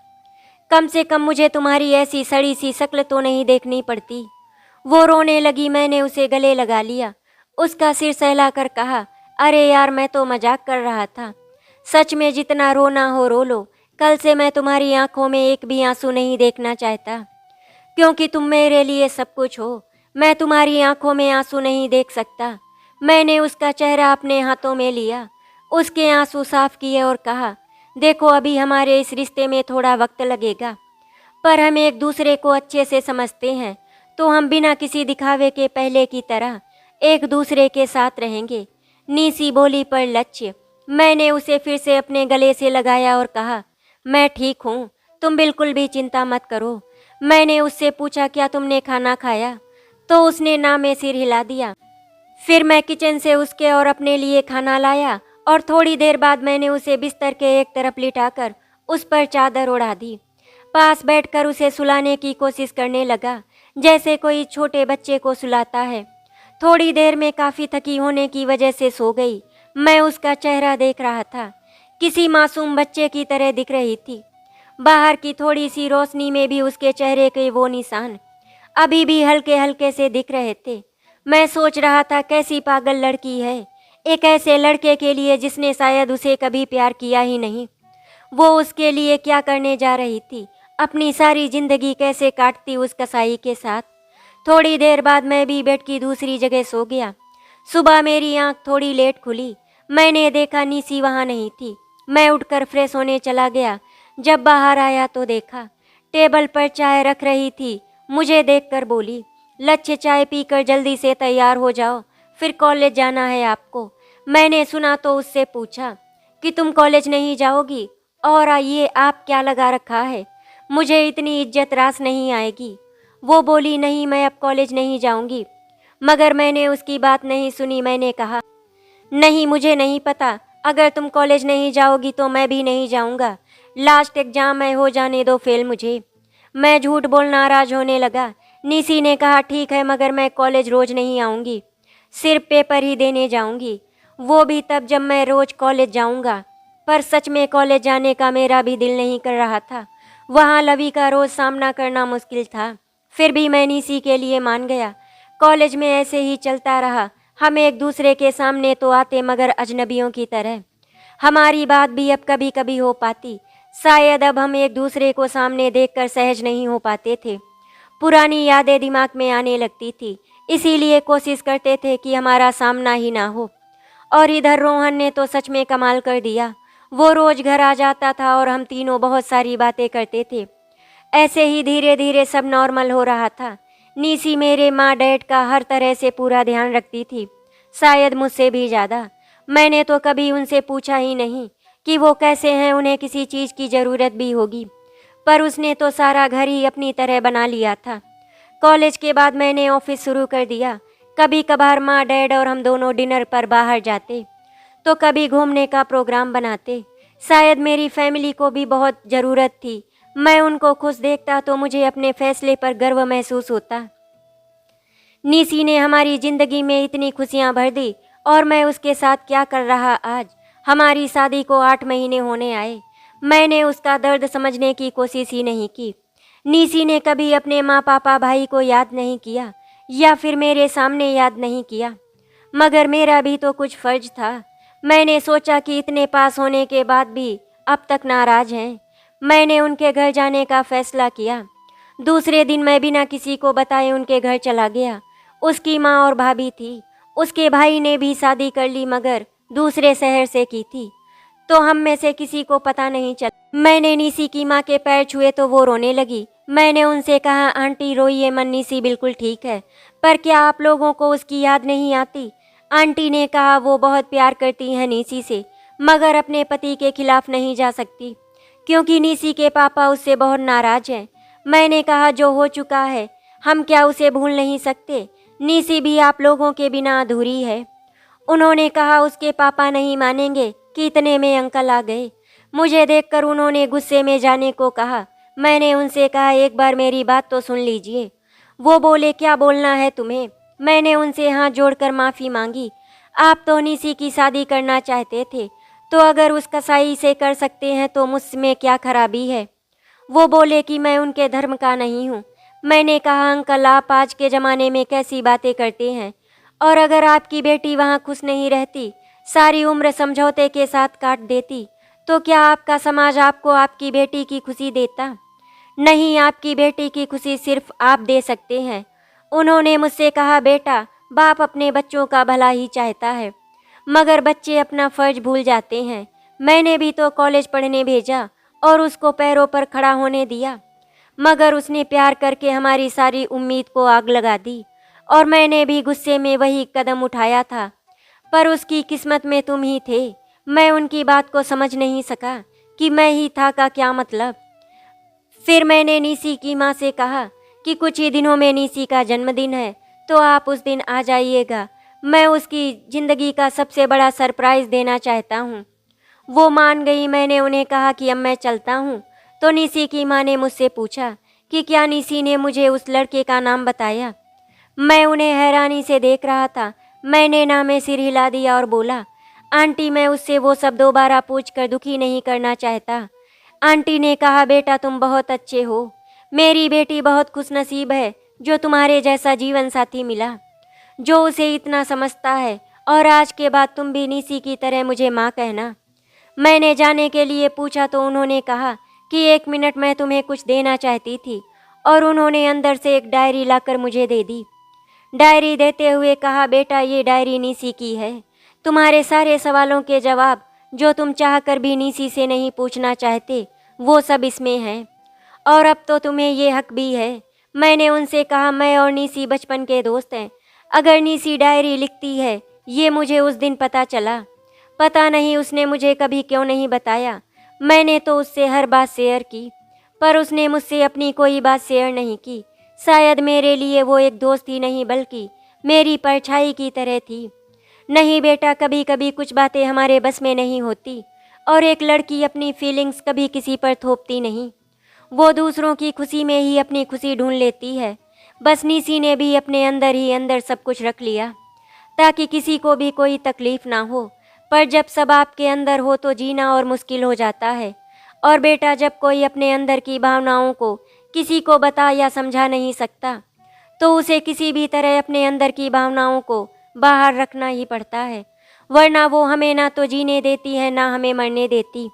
[SPEAKER 1] कम से कम मुझे तुम्हारी ऐसी सड़ी सी शक्ल तो नहीं देखनी पड़ती। वो रोने लगी। मैंने उसे गले लगा लिया, उसका सिर सहलाकर कहा, अरे यार, मैं तो मजाक कर रहा था। सच में जितना रोना हो रो लो। कल से मैं तुम्हारी आंखों में एक भी आंसू नहीं देखना चाहता, क्योंकि तुम मेरे लिए सब कुछ हो। मैं तुम्हारी आंखों में आंसू नहीं देख सकता। मैंने उसका चेहरा अपने हाथों में लिया, उसके आंसू साफ किए और कहा, देखो, अभी हमारे इस रिश्ते में थोड़ा वक्त लगेगा, पर हम एक दूसरे को अच्छे से समझते हैं, तो हम बिना किसी दिखावे के पहले की तरह एक दूसरे के साथ रहेंगे। निसी बोली, पर लक्ष्य? मैंने उसे फिर से अपने गले से लगाया और कहा, मैं ठीक हूँ, तुम बिल्कुल भी चिंता मत करो। मैंने उससे पूछा, क्या तुमने खाना खाया? तो उसने ना में सिर हिला दिया। फिर मैं किचन से उसके और अपने लिए खाना लाया और थोड़ी देर बाद मैंने उसे बिस्तर के एक तरफ लिटाकर उस पर चादर ओढ़ा दी। पास बैठकर उसे सुलाने की कोशिश करने लगा, जैसे कोई छोटे बच्चे को सुलाता है। थोड़ी देर में काफ़ी थकी होने की वजह से सो गई। मैं उसका चेहरा देख रहा था, किसी मासूम बच्चे की तरह दिख रही थी। बाहर की थोड़ी सी रोशनी में भी उसके चेहरे के वो निशान अभी भी हल्के हल्के से दिख रहे थे। मैं सोच रहा था, कैसी पागल लड़की है, एक ऐसे लड़के के लिए जिसने शायद उसे कभी प्यार किया ही नहीं। वो उसके लिए क्या करने जा रही थी, अपनी सारी जिंदगी कैसे काटती उस कसाई के साथ। थोड़ी देर बाद मैं भी बेड की दूसरी जगह सो गया। सुबह मेरी आंख थोड़ी लेट खुली। मैंने देखा निसी वहाँ नहीं थी। मैं उठकर फ्रेश होने चला गया। जब बाहर आया तो देखा टेबल पर चाय रख रही थी। मुझे देखकर बोली, लक्ष्य, चाय पीकर जल्दी से तैयार हो जाओ, फिर कॉलेज जाना है आपको। मैंने सुना तो उससे पूछा कि तुम कॉलेज नहीं जाओगी, और ये आप क्या लगा रखा है, मुझे इतनी इज्जत रास नहीं आएगी। वो बोली, नहीं, मैं अब कॉलेज नहीं जाऊंगी। मगर मैंने उसकी बात नहीं सुनी। मैंने कहा, नहीं, मुझे नहीं पता। अगर तुम कॉलेज नहीं जाओगी तो मैं भी नहीं जाऊंगा। लास्ट एग्जाम है, हो जाने दो फेल मुझे। मैं झूठ बोल नाराज होने लगा। निसी ने कहा, ठीक है, मगर मैं कॉलेज रोज नहीं आऊँगी, सिर्फ पेपर ही देने जाऊँगी, वो भी तब जब मैं रोज कॉलेज जाऊँगा। पर सच में कॉलेज जाने का मेरा भी दिल नहीं कर रहा था। वहाँ लवी का रोज़ सामना करना मुश्किल था। फिर भी मैं निसी के लिए मान गया। कॉलेज में ऐसे ही चलता रहा। हम एक दूसरे के सामने तो आते मगर अजनबियों की तरह। हमारी बात भी अब कभी कभी हो पाती। शायद अब हम एक दूसरे को सामने देखकर सहज नहीं हो पाते थे। पुरानी यादें दिमाग में आने लगती थी, इसीलिए कोशिश करते थे कि हमारा सामना ही ना हो। और इधर रोहन ने तो सच में कमाल कर दिया। वो रोज घर आ जाता था और हम तीनों बहुत सारी बातें करते थे। ऐसे ही धीरे धीरे सब नॉर्मल हो रहा था। निसी मेरे माँ डैड का हर तरह से पूरा ध्यान रखती थी, शायद मुझसे भी ज़्यादा। मैंने तो कभी उनसे पूछा ही नहीं कि वो कैसे हैं, उन्हें किसी चीज़ की ज़रूरत भी होगी। पर उसने तो सारा घर ही अपनी तरह बना लिया था। कॉलेज के बाद मैंने ऑफिस शुरू कर दिया। कभी कभार माँ डैड और हम दोनों डिनर पर बाहर जाते, तो कभी घूमने का प्रोग्राम बनाते। शायद मेरी फैमिली को भी बहुत ज़रूरत थी। मैं उनको खुश देखता तो मुझे अपने फैसले पर गर्व महसूस होता। निसी ने हमारी ज़िंदगी में इतनी खुशियाँ भर दी, और मैं उसके साथ क्या कर रहा आज। हमारी शादी को 8 महीने होने आए। मैंने उसका दर्द समझने की कोशिश ही नहीं की। निसी ने कभी अपने माँ पापा भाई को याद नहीं किया, या फिर मेरे सामने याद नहीं किया। मगर मेरा भी तो कुछ फ़र्ज था। मैंने सोचा कि इतने पास होने के बाद भी अब तक नाराज़ हैं। मैंने उनके घर जाने का फ़ैसला किया। दूसरे दिन मैं बिना किसी को बताए उनके घर चला गया। उसकी माँ और भाभी थी। उसके भाई ने भी शादी कर ली, मगर दूसरे शहर से की थी, तो हम में से किसी को पता नहीं चला। मैंने निसी की माँ के पैर छुए तो वो रोने लगी। मैंने उनसे कहा, आंटी रोइए मत, निसी बिल्कुल ठीक है। पर क्या आप लोगों को उसकी याद नहीं आती? आंटी ने कहा, वो बहुत प्यार करती हैं निसी से, मगर अपने पति के खिलाफ नहीं जा सकती, क्योंकि निसी के पापा उससे बहुत नाराज हैं। मैंने कहा, जो हो चुका है हम क्या उसे भूल नहीं सकते? निसी भी आप लोगों के बिना अधूरी है। उन्होंने कहा, उसके पापा नहीं मानेंगे कि इतने में अंकल आ गए। मुझे देखकर उन्होंने गुस्से में जाने को कहा। मैंने उनसे कहा, एक बार मेरी बात तो सुन लीजिए। वो बोले, क्या बोलना है तुम्हें? मैंने उनसे हाथ जोड़कर माफ़ी मांगी। आप तो निसी की शादी करना चाहते थे, तो अगर उस कसाई से कर सकते हैं तो मुझमें क्या खराबी है? वो बोले कि मैं उनके धर्म का नहीं हूँ। मैंने कहा, अंकल आप आज के ज़माने में कैसी बातें करते हैं? और अगर आपकी बेटी वहाँ खुश नहीं रहती, सारी उम्र समझौते के साथ काट देती, तो क्या आपका समाज आपको आपकी बेटी की खुशी देता? नहीं, आपकी बेटी की खुशी सिर्फ आप दे सकते हैं। उन्होंने मुझसे कहा, बेटा बाप अपने बच्चों का भला ही चाहता है, मगर बच्चे अपना फ़र्ज भूल जाते हैं। मैंने भी तो कॉलेज पढ़ने भेजा और उसको पैरों पर खड़ा होने दिया, मगर उसने प्यार करके हमारी सारी उम्मीद को आग लगा दी, और मैंने भी गुस्से में वही कदम उठाया था। पर उसकी किस्मत में तुम ही थे। मैं उनकी बात को समझ नहीं सका कि मैं ही था का क्या मतलब। फिर मैंने निसी की माँ से कहा कि कुछ ही दिनों में निसी का जन्मदिन है, तो आप उस दिन आ जाइएगा। मैं उसकी ज़िंदगी का सबसे बड़ा सरप्राइज़ देना चाहता हूँ। वो मान गई। मैंने उन्हें कहा कि अब मैं चलता हूँ। तो निसी की माँ ने मुझसे पूछा कि क्या निसी ने मुझे उस लड़के का नाम बताया? मैं उन्हें हैरानी से देख रहा था। मैंने ना में सिर हिला दिया और बोला, आंटी मैं उससे वो सब दोबारा पूछकर दुखी नहीं करना चाहता। आंटी ने कहा, बेटा तुम बहुत अच्छे हो। मेरी बेटी बहुत खुशनसीब है जो तुम्हारे जैसा जीवन साथी मिला, जो उसे इतना समझता है। और आज के बाद तुम भी निसी की तरह मुझे माँ कहना। मैंने जाने के लिए पूछा तो उन्होंने कहा कि 1 मिनट मैं तुम्हें कुछ देना चाहती थी, और उन्होंने अंदर से एक डायरी लाकर मुझे दे दी। डायरी देते हुए कहा, बेटा ये डायरी निसी की है। तुम्हारे सारे सवालों के जवाब जो तुम चाहकर भी निसी से नहीं पूछना चाहते, वो सब इसमें है। और अब तो तुम्हें ये हक भी है। मैंने उनसे कहा, मैं और निसी बचपन के दोस्त हैं। अगर निसी डायरी लिखती है, ये मुझे उस दिन पता चला। पता नहीं उसने मुझे कभी क्यों नहीं बताया। मैंने तो उससे हर बात शेयर की, पर उसने मुझसे अपनी कोई बात शेयर नहीं की। शायद मेरे लिए वो एक दोस्त ही नहीं बल्कि मेरी परछाई की तरह थी। नहीं बेटा, कभी कभी कुछ बातें हमारे बस में नहीं होती, और एक लड़की अपनी फीलिंग्स कभी किसी पर थोपती नहीं। वो दूसरों की खुशी में ही अपनी खुशी ढूंढ लेती है। बस निसी ने भी अपने अंदर ही अंदर सब कुछ रख लिया, ताकि किसी को भी कोई तकलीफ ना हो। पर जब सब आपके अंदर हो तो जीना और मुश्किल हो जाता है। और बेटा, जब कोई अपने अंदर की भावनाओं को किसी को बता या समझा नहीं सकता, तो उसे किसी भी तरह अपने अंदर की भावनाओं को बाहर रखना ही पड़ता है, वरना वो हमें ना तो जीने देती है ना हमें मरने देती।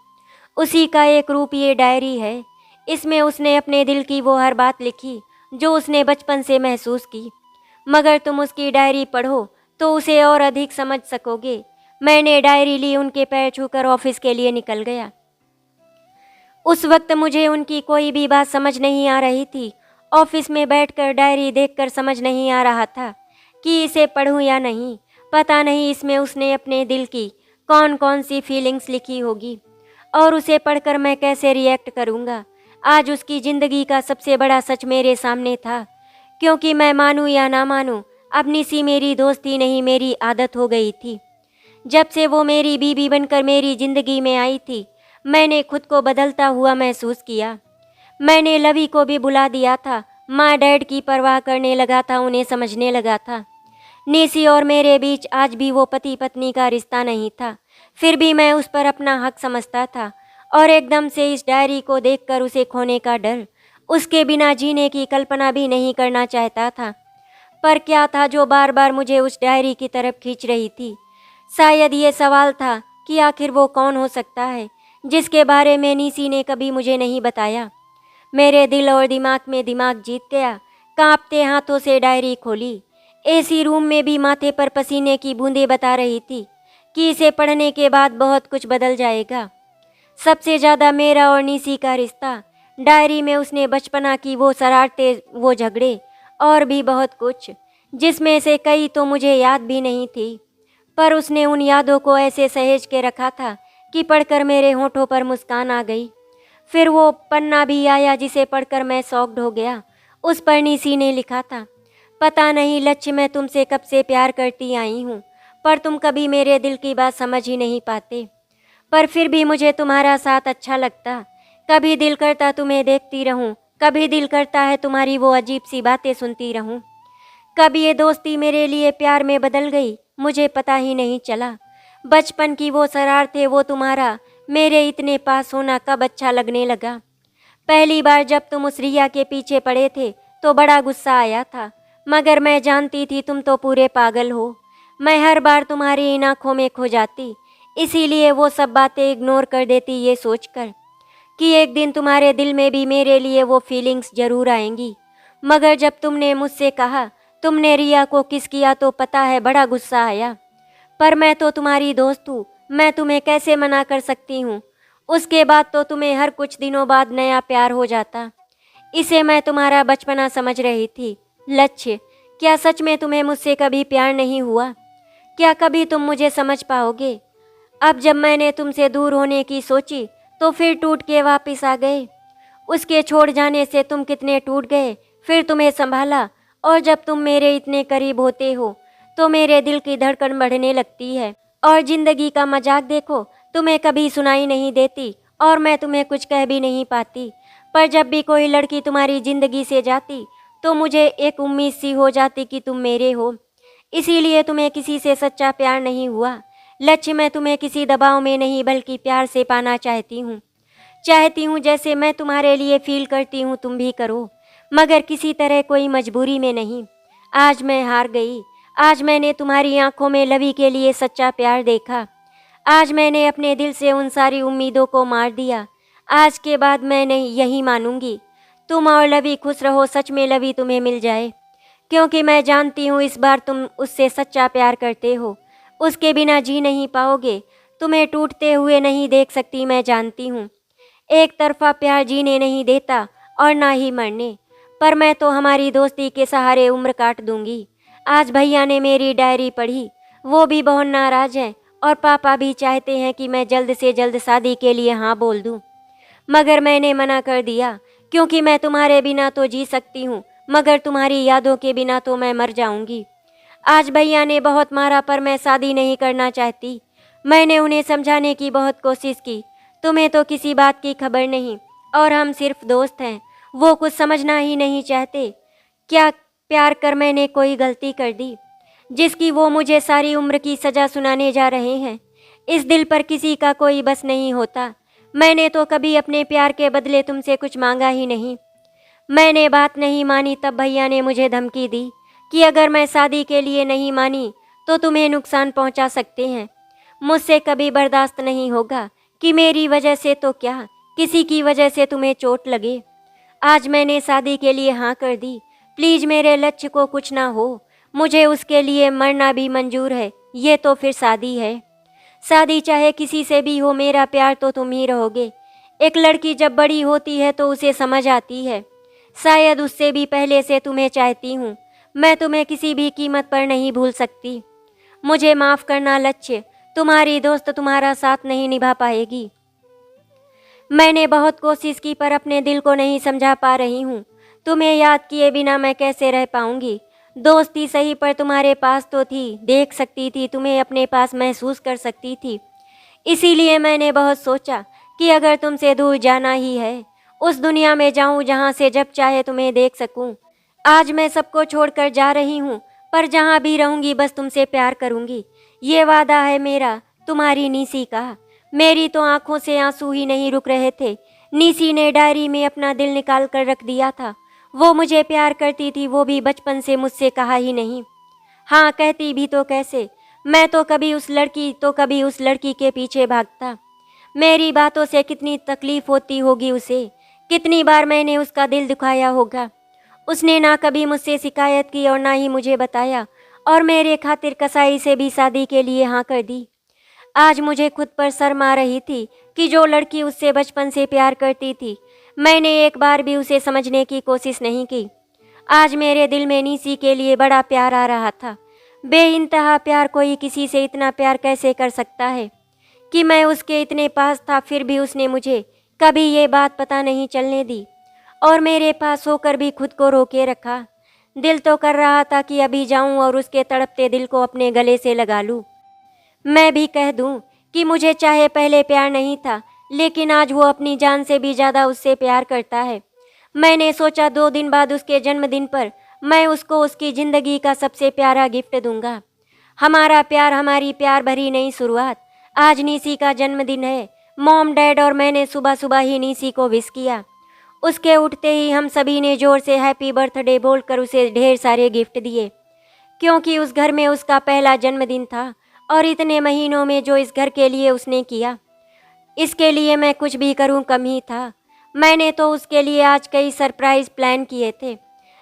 [SPEAKER 1] उसी का एक रूप ये डायरी है। इसमें उसने अपने दिल की वो हर बात लिखी जो उसने बचपन से महसूस की। मगर तुम उसकी डायरी पढ़ो तो उसे और अधिक समझ सकोगे। मैंने डायरी ली, उनके पैर छूकर ऑफिस के लिए निकल गया। उस वक्त मुझे उनकी कोई भी बात समझ नहीं आ रही थी। ऑफिस में बैठकर डायरी देखकर समझ नहीं आ रहा था कि इसे पढूं या नहीं। पता नहीं इसमें उसने अपने दिल की कौन कौन सी फीलिंग्स लिखी होगी और उसे पढ़कर मैं कैसे रिएक्ट करूँगा। आज उसकी ज़िंदगी का सबसे बड़ा सच मेरे सामने था, क्योंकि मैं मानूं या ना मानूं, अपनी सी मेरी दोस्ती नहीं मेरी आदत हो गई थी। जब से वो मेरी बीवी बनकर मेरी ज़िंदगी में आई थी, मैंने खुद को बदलता हुआ महसूस किया। मैंने लवी को भी बुला दिया था, माँ डैड की परवाह करने लगा था, उन्हें समझने लगा था। निसी और मेरे बीच आज भी वो पति पत्नी का रिश्ता नहीं था, फिर भी मैं उस पर अपना हक समझता था। और एकदम से इस डायरी को देखकर उसे खोने का डर, उसके बिना जीने की कल्पना भी नहीं करना चाहता था। पर क्या था जो बार बार मुझे उस डायरी की तरफ खींच रही थी? शायद ये सवाल था कि आखिर वो कौन हो सकता है जिसके बारे में निसी ने कभी मुझे नहीं बताया। मेरे दिल और दिमाग में दिमाग जीत गया। कांपते हाथों से डायरी खोली। एसी रूम में भी माथे पर पसीने की बूंदें बता रही थी कि इसे पढ़ने के बाद बहुत कुछ बदल जाएगा। सबसे ज़्यादा मेरा और निसी का रिश्ता। डायरी में उसने बचपना की वो शरारतें, वो झगड़े और भी बहुत कुछ, जिसमें से कई तो मुझे याद भी नहीं थी। पर उसने उन यादों को ऐसे सहेज के रखा था कि पढ़कर मेरे होठों पर मुस्कान आ गई। फिर वो पन्ना भी आया जिसे पढ़कर मैं शॉक्ड हो गया। उस पर निसी ने लिखा था, पता नहीं लक्ष्य, मैं तुमसे कब से प्यार करती आई हूँ, पर तुम कभी मेरे दिल की बात समझ ही नहीं पाते। पर फिर भी मुझे तुम्हारा साथ अच्छा लगता। कभी दिल करता तुम्हें देखती रहूं, कभी दिल करता है तुम्हारी वो अजीब सी बातें सुनती रहूं। कब ये दोस्ती मेरे लिए प्यार में बदल गई, मुझे पता ही नहीं चला। बचपन की वो शरारतें, वो तुम्हारा मेरे इतने पास होना कब अच्छा लगने लगा। पहली बार जब तुम उस रिया के पीछे पड़े थे तो बड़ा गुस्सा आया था, मगर मैं जानती थी तुम तो पूरे पागल हो। मैं हर बार तुम्हारी इन आँखों में खो जाती, इसीलिए वो सब बातें इग्नोर कर देती, ये सोचकर कि एक दिन तुम्हारे दिल में भी मेरे लिए वो फीलिंग्स जरूर आएंगी। मगर जब तुमने मुझसे कहा तुमने रिया को किस किया तो पता है बड़ा गुस्सा आया। पर मैं तो तुम्हारी दोस्त हूँ, मैं तुम्हें कैसे मना कर सकती हूँ। उसके बाद तो तुम्हें हर कुछ दिनों बाद नया प्यार हो जाता। इसे मैं तुम्हारा बचपना समझ रही थी। लक्ष्य, क्या सच में तुम्हें मुझसे कभी प्यार नहीं हुआ? क्या कभी तुम मुझे समझ पाओगे? अब जब मैंने तुमसे दूर होने की सोची तो फिर टूट के वापस आ गए। उसके छोड़ जाने से तुम कितने टूट गए, फिर तुम्हें संभाला, और जब तुम मेरे इतने करीब होते हो तो मेरे दिल की धड़कन बढ़ने लगती है। और जिंदगी का मजाक देखो, तुम्हें कभी सुनाई नहीं देती और मैं तुम्हें कुछ कह भी नहीं पाती। पर जब भी कोई लड़की तुम्हारी जिंदगी से जाती तो मुझे एक उम्मीद सी हो जाती कि तुम मेरे हो। इसीलिए तुम्हें किसी से सच्चा प्यार नहीं हुआ। लक्ष्य, मैं तुम्हें किसी दबाव में नहीं बल्कि प्यार से पाना चाहती हूँ। चाहती हूँ जैसे मैं तुम्हारे लिए फील करती हूँ तुम भी करो, मगर किसी तरह कोई मजबूरी में नहीं। आज मैं हार गई। आज मैंने तुम्हारी आंखों में लवी के लिए सच्चा प्यार देखा। आज मैंने अपने दिल से उन सारी उम्मीदों को मार दिया। आज के बाद मैं नहीं यही मानूंगी तुम और लवी खुश रहो। सच में लवी तुम्हें मिल जाए, क्योंकि मैं जानती हूँ इस बार तुम उससे सच्चा प्यार करते हो। उसके बिना जी नहीं पाओगे। तुम्हें टूटते हुए नहीं देख सकती, मैं जानती हूँ। एक तरफा प्यार जीने नहीं देता और ना ही मरने। पर मैं तो हमारी दोस्ती के सहारे उम्र काट दूंगी। आज भैया ने मेरी डायरी पढ़ी, वो भी बहुत नाराज हैं और पापा भी चाहते हैं कि मैं जल्द से जल्द शादी के लिए हाँ बोल दूं। मगर मैंने मना कर दिया, क्योंकि मैं तुम्हारे बिना तो जी सकती हूँ, मगर तुम्हारी यादों के बिना तो मैं मर जाऊंगी। आज भैया ने बहुत मारा, पर मैं शादी नहीं करना चाहती। मैंने उन्हें समझाने की बहुत कोशिश की। तुम्हें तो किसी बात की खबर नहीं और हम सिर्फ दोस्त हैं। वो कुछ समझना ही नहीं चाहते। क्या प्यार कर मैंने कोई गलती कर दी जिसकी वो मुझे सारी उम्र की सज़ा सुनाने जा रहे हैं? इस दिल पर किसी का कोई बस नहीं होता। मैंने तो कभी अपने प्यार के बदले तुमसे कुछ मांगा ही नहीं। मैंने बात नहीं मानी तब भैया ने मुझे धमकी दी कि अगर मैं शादी के लिए नहीं मानी तो तुम्हें नुकसान पहुंचा सकते हैं। मुझसे कभी बर्दाश्त नहीं होगा कि मेरी वजह से तो क्या, किसी की वजह से तुम्हें चोट लगे। आज मैंने शादी के लिए हाँ कर दी। प्लीज मेरे लक्ष्य को कुछ ना हो, मुझे उसके लिए मरना भी मंजूर है। ये तो फिर शादी है। शादी चाहे किसी से भी हो, मेरा प्यार तो तुम ही रहोगे। एक लड़की जब बड़ी होती है तो उसे समझ आती है। शायद उससे भी पहले से तुम्हें चाहती हूँ। मैं तुम्हें किसी भी कीमत पर नहीं भूल सकती। मुझे माफ़ करना लक्ष्य, तुम्हारी दोस्त तुम्हारा साथ नहीं निभा पाएगी। मैंने बहुत कोशिश की पर अपने दिल को नहीं समझा पा रही हूँ। तुम्हें याद किए बिना मैं कैसे रह पाऊंगी। दोस्ती सही पर तुम्हारे पास तो थी, देख सकती थी, तुम्हें अपने पास महसूस कर सकती थी। इसीलिए मैंने बहुत सोचा कि अगर तुमसे दूर जाना ही है, उस दुनिया में जाऊं जहां से जब चाहे तुम्हें देख सकूं। आज मैं सबको छोड़कर जा रही हूं, पर जहां भी रहूंगी बस तुमसे प्यार करूंगी। ये वादा है मेरा, तुम्हारी नीसी का। मेरी तो आंखों से आंसू ही नहीं रुक रहे थे। नीसी ने डायरी में अपना दिल निकाल कर रख दिया था। वो मुझे प्यार करती थी, वो भी बचपन से मुझसे कहा ही नहीं। हाँ कहती भी तो कैसे। मैं तो कभी उस लड़की के पीछे भागता। मेरी बातों से कितनी तकलीफ होती होगी उसे। कितनी बार मैंने उसका दिल दुखाया होगा। उसने ना कभी मुझसे शिकायत की और ना ही मुझे बताया, और मेरे खातिर कसाई से भी शादी के लिए हाँ कर दी। आज मुझे खुद पर शर्म आ रही थी कि जो लड़की उससे बचपन से प्यार करती थी, मैंने एक बार भी उसे समझने की कोशिश नहीं की। आज मेरे दिल में नीसी के लिए बड़ा प्यार आ रहा था। बेइंतहा प्यार। कोई किसी से इतना प्यार कैसे कर सकता है कि मैं उसके इतने पास था, फिर भी उसने मुझे कभी ये बात पता नहीं चलने दी, और मेरे पास होकर भी खुद को रोके रखा। दिल तो कर रहा था कि अभी जाऊं और उसके तड़पते दिल को अपने गले से लगा लूं। मैं भी कह दूं कि मुझे चाहे पहले प्यार नहीं था, लेकिन आज वो अपनी जान से भी ज़्यादा उससे प्यार करता है। मैंने सोचा 2 दिन बाद उसके जन्मदिन पर मैं उसको उसकी ज़िंदगी का सबसे प्यारा गिफ्ट दूंगा। हमारा प्यार, हमारी प्यार भरी नई शुरुआत। आज नीसी का जन्मदिन है। मॉम, डैड और मैंने सुबह सुबह ही नीसी को विश किया। उसके उठते ही हम सभी ने जोर से हैप्पी बर्थडे बोलकर उसे ढेर सारे गिफ्ट दिए, क्योंकि उस घर में उसका पहला जन्मदिन था। और इतने महीनों में जो इस घर के लिए उसने किया, इसके लिए मैं कुछ भी करूं कम ही था। मैंने तो उसके लिए आज कई सरप्राइज़ प्लान किए थे,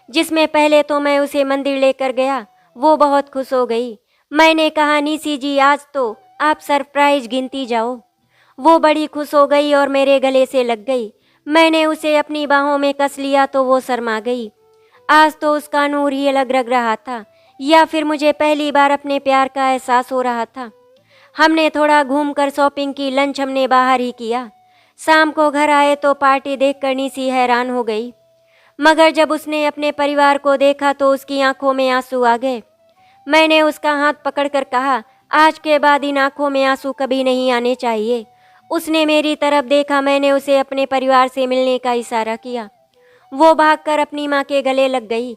[SPEAKER 1] जिसमें पहले तो मैं उसे मंदिर लेकर गया। वो बहुत खुश हो गई। मैंने कहा, नीसी जी आज तो आप सरप्राइज गिनती जाओ। वो बड़ी खुश हो गई और मेरे गले से लग गई। मैंने उसे अपनी बाहों में कस लिया तो वो शर्मा गई। आज तो उसका नूर ही अलग लग रहा था, या फिर मुझे पहली बार अपने प्यार का एहसास हो रहा था। हमने थोड़ा घूमकर शॉपिंग की, लंच हमने बाहर ही किया। शाम को घर आए तो पार्टी देखकर नीसी हैरान हो गई, मगर जब उसने अपने परिवार को देखा तो उसकी आंखों में आंसू आ गए। मैंने उसका हाथ पकड़कर कहा, आज के बाद इन आंखों में आंसू कभी नहीं आने चाहिए। उसने मेरी तरफ देखा। मैंने उसे अपने परिवार से मिलने का इशारा किया। वो भागकर अपनी माँ के गले लग गई।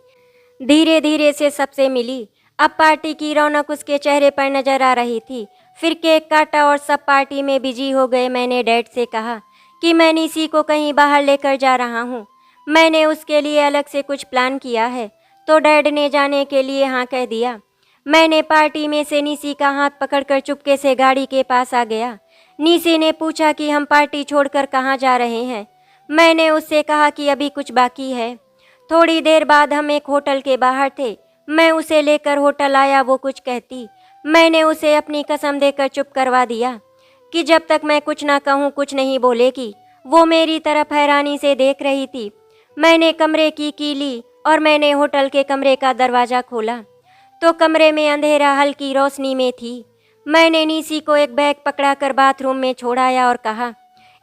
[SPEAKER 1] धीरे धीरे से सबसे मिली। अब पार्टी की रौनक उसके चेहरे पर नजर आ रही थी। फिर केक काटा और सब पार्टी में बिजी हो गए। मैंने डैड से कहा कि मैं नीसी को कहीं बाहर लेकर जा रहा हूँ। मैंने उसके लिए अलग से कुछ प्लान किया है, तो डैड ने जाने के लिए हाँ कह दिया। मैंने पार्टी में से नीसी का हाथ पकड़कर चुपके से गाड़ी के पास आ गया। नीसी ने पूछा कि हम पार्टी छोड़कर कहाँ जा रहे हैं। मैंने उससे कहा कि अभी कुछ बाकी है। थोड़ी देर बाद हम एक होटल के बाहर थे। मैं उसे लेकर होटल आया। वो कुछ कहती, मैंने उसे अपनी कसम देकर चुप करवा दिया कि जब तक मैं कुछ ना कहूँ कुछ नहीं बोलेगी। वो मेरी तरफ हैरानी से देख रही थी। मैंने कमरे की ली और मैंने होटल के कमरे का दरवाज़ा खोला तो कमरे में अंधेरा हल्की रोशनी में थी। मैंने नीसी को एक बैग पकड़ाकर बाथरूम में छोड़ाया और कहा,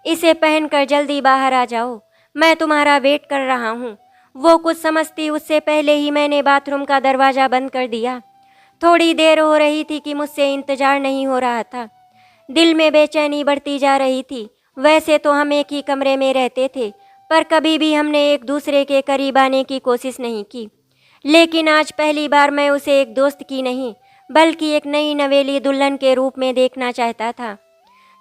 [SPEAKER 1] इसे पहनकर जल्दी बाहर आ जाओ, मैं तुम्हारा वेट कर रहा हूँ। वो कुछ समझती उससे पहले ही मैंने बाथरूम का दरवाज़ा बंद कर दिया। थोड़ी देर हो रही थी कि मुझसे इंतज़ार नहीं हो रहा था। दिल में बेचैनी बढ़ती जा रही थी। वैसे तो हम एक ही कमरे में रहते थे, पर कभी भी हमने एक दूसरे के करीब आने की कोशिश नहीं की। लेकिन आज पहली बार मैं उसे एक दोस्त की नहीं बल्कि एक नई नवेली दुल्हन के रूप में देखना चाहता था।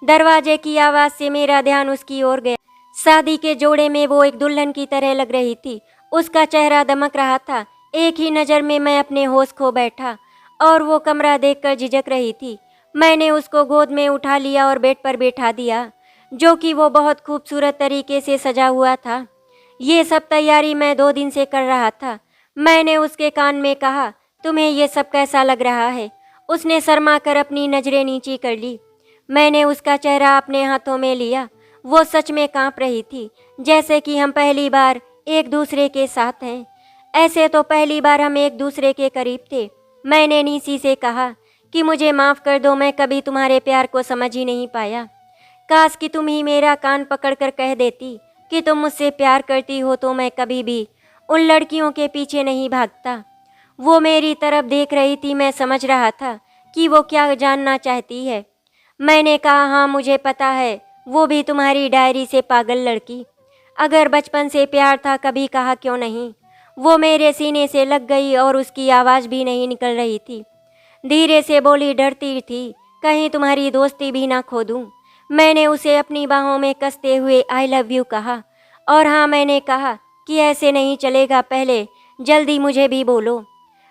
[SPEAKER 1] दरवाजे की आवाज़ से मेरा ध्यान उसकी ओर गया। शादी के जोड़े में वो एक दुल्हन की तरह लग रही थी। उसका चेहरा दमक रहा था। एक ही नज़र में मैं अपने होश खो बैठा और वो कमरा देखकर झिझक रही थी। मैंने उसको गोद में उठा लिया और बेड पर बैठा दिया, जो कि वो बहुत खूबसूरत तरीके से सजा हुआ था। ये सब तैयारी मैं 2 दिन से कर रहा था। मैंने उसके कान में कहा, तुम्हें ये सब कैसा लग रहा है? उसने शर्मा कर अपनी नज़रें नीची कर ली। मैंने उसका चेहरा अपने हाथों में लिया। वो सच में कांप रही थी, जैसे कि हम पहली बार एक दूसरे के साथ हैं। ऐसे तो पहली बार हम एक दूसरे के करीब थे। मैंने नीसी से कहा कि मुझे माफ़ कर दो, मैं कभी तुम्हारे प्यार को समझ ही नहीं पाया। काश कि तुम ही मेरा कान पकड़कर कह देती कि तुम मुझसे प्यार करती हो, तो मैं कभी भी उन लड़कियों के पीछे नहीं भागता। वो मेरी तरफ देख रही थी। मैं समझ रहा था कि वो क्या जानना चाहती है। मैंने कहा, हाँ मुझे पता है, वो भी तुम्हारी डायरी से पागल लड़की। अगर बचपन से प्यार था, कभी कहा क्यों नहीं? वो मेरे सीने से लग गई और उसकी आवाज़ भी नहीं निकल रही थी। धीरे से बोली, डरती थी कहीं तुम्हारी दोस्ती भी ना खो दूँ। मैंने उसे अपनी बाहों में कसते हुए आई लव यू कहा। और हाँ, मैंने कहा कि ऐसे नहीं चलेगा, पहले जल्दी मुझे भी बोलो।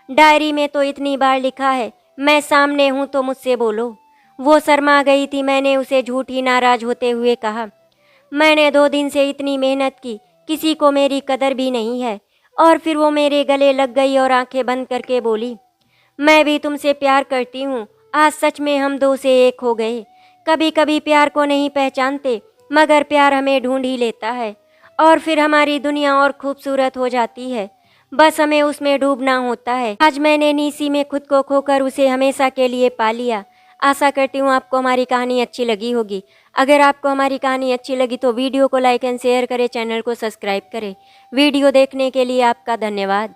[SPEAKER 1] डायरी में तो इतनी बार लिखा है, मैं सामने हूँ तो मुझसे बोलो। वो शर्मा गई थी। मैंने उसे झूठी नाराज होते हुए कहा, मैंने 2 दिन से इतनी मेहनत की, किसी को मेरी कदर भी नहीं है। और फिर वो मेरे गले लग गई और आंखें बंद करके बोली, मैं भी तुमसे प्यार करती हूँ। आज सच में हम 2 से 1 हो गए। कभी कभी प्यार को नहीं पहचानते, मगर प्यार हमें ढूंढ ही लेता है और फिर हमारी दुनिया और खूबसूरत हो जाती है। बस हमें उसमें डूबना होता है। आज मैंने नीसी में खुद को खोकर उसे हमेशा के लिए पा लिया। आशा करती हूँ आपको हमारी कहानी अच्छी लगी होगी। अगर आपको हमारी कहानी अच्छी लगी तो वीडियो को लाइक एंड शेयर करें, चैनल को सब्सक्राइब करें। वीडियो देखने के लिए आपका धन्यवाद।